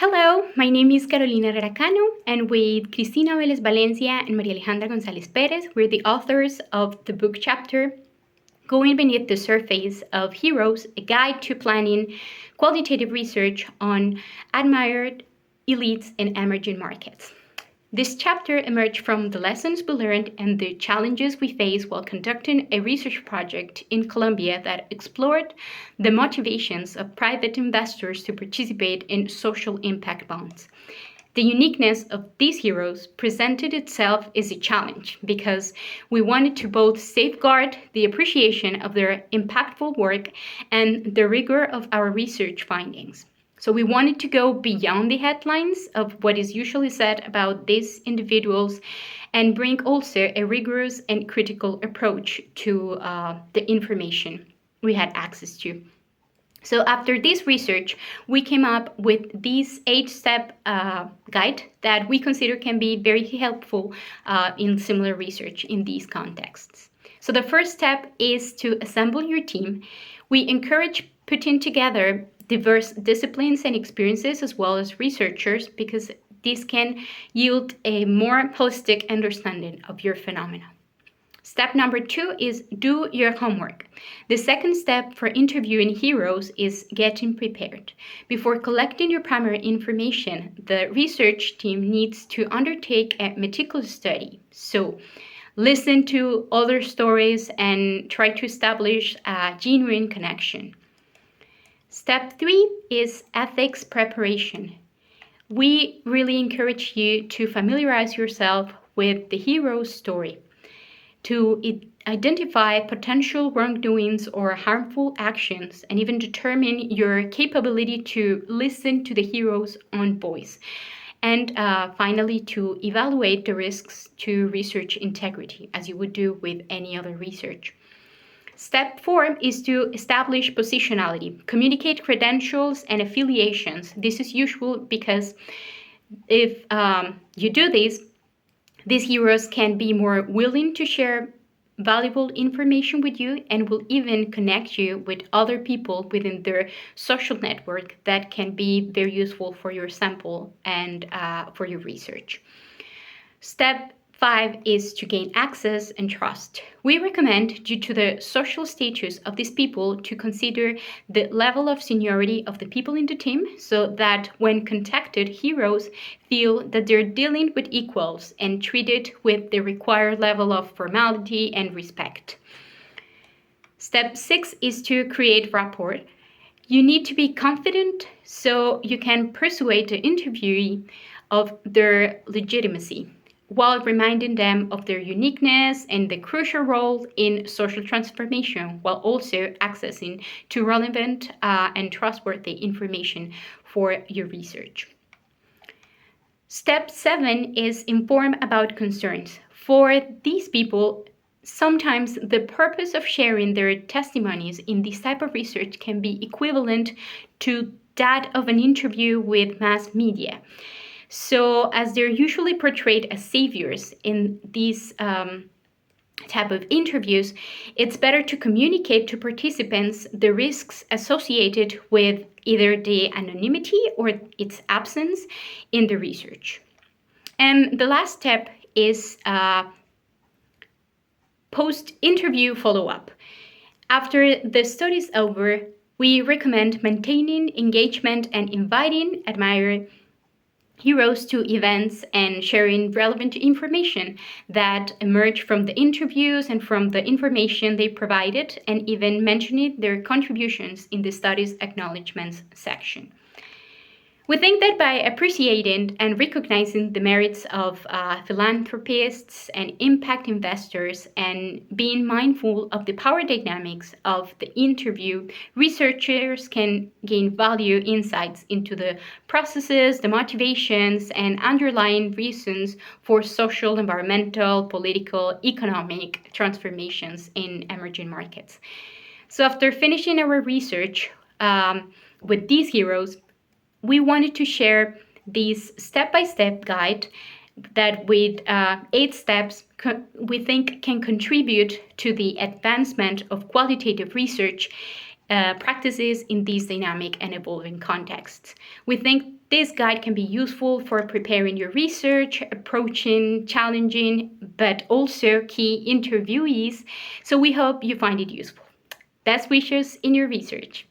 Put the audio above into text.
Hello, my name is Carolina Herrera Cano, and with Cristina Vélez Valencia and María Alejandra González Pérez, we're the authors of the book chapter Going Beneath the Surface of Heroes, a guide to planning qualitative research on admired elites in emerging markets. This chapter emerged from the lessons we learned and the challenges we faced while conducting a research project in Colombia that explored the motivations of private investors to participate in social impact bonds. The uniqueness of these heroes presented itself as a challenge because we wanted to both safeguard the appreciation of their impactful work and the rigor of our research findings. So we wanted to go beyond the headlines of what is usually said about these individuals and bring also a rigorous and critical approach to the information we had access to. So after this research, we came up with this 8-step guide that we consider can be very helpful in similar research in these contexts. So the first step is to assemble your team. We encourage putting together diverse disciplines and experiences as well as researchers because this can yield a more holistic understanding of your phenomena. Step number 2 is do your homework. The second step for interviewing heroes is getting prepared. Before collecting your primary information, the research team needs to undertake a meticulous study. So, listen to other stories and try to establish a genuine connection. Step 3 is ethics preparation. We really encourage you to familiarize yourself with the hero's story, to identify potential wrongdoings or harmful actions, and even determine your capability to listen to the hero's own voice. And finally, to evaluate the risks to research integrity, as you would do with any other research. Step 4 is to establish positionality, communicate credentials and affiliations. This is useful because if you do this, these heroes can be more willing to share valuable information with you and will even connect you with other people within their social network that can be very useful for your sample and for your research. Step 5 is to gain access and trust. We recommend, due to the social status of these people, to consider the level of seniority of the people in the team so that when contacted, heroes feel that they're dealing with equals and treated with the required level of formality and respect. Step 6 is to create rapport. You need to be confident so you can persuade the interviewee of their legitimacy, while reminding them of their uniqueness and the crucial role in social transformation, while also accessing to relevant and trustworthy information for your research. Step 7 is inform about concerns. For these people, sometimes the purpose of sharing their testimonies in this type of research can be equivalent to that of an interview with mass media. So, as they're usually portrayed as saviors in these type of interviews, it's better to communicate to participants the risks associated with either the anonymity or its absence in the research. And the last step is post-interview follow-up. After the study is over, we recommend maintaining engagement and inviting admirers heroes to events and sharing relevant information that emerged from the interviews and from the information they provided, and even mentioning their contributions in the study's acknowledgements section. We think that by appreciating and recognizing the merits of philanthropists and impact investors and being mindful of the power dynamics of the interview, researchers can gain value insights into the processes, the motivations, and underlying reasons for social, environmental, political, economic transformations in emerging markets. So after finishing our research with these heroes, we wanted to share this step-by-step guide that with 8 steps we think can contribute to the advancement of qualitative research practices in these dynamic and evolving contexts. We think this guide can be useful for preparing your research, approaching challenging but also key interviewees, so we hope you find it useful. Best wishes in your research.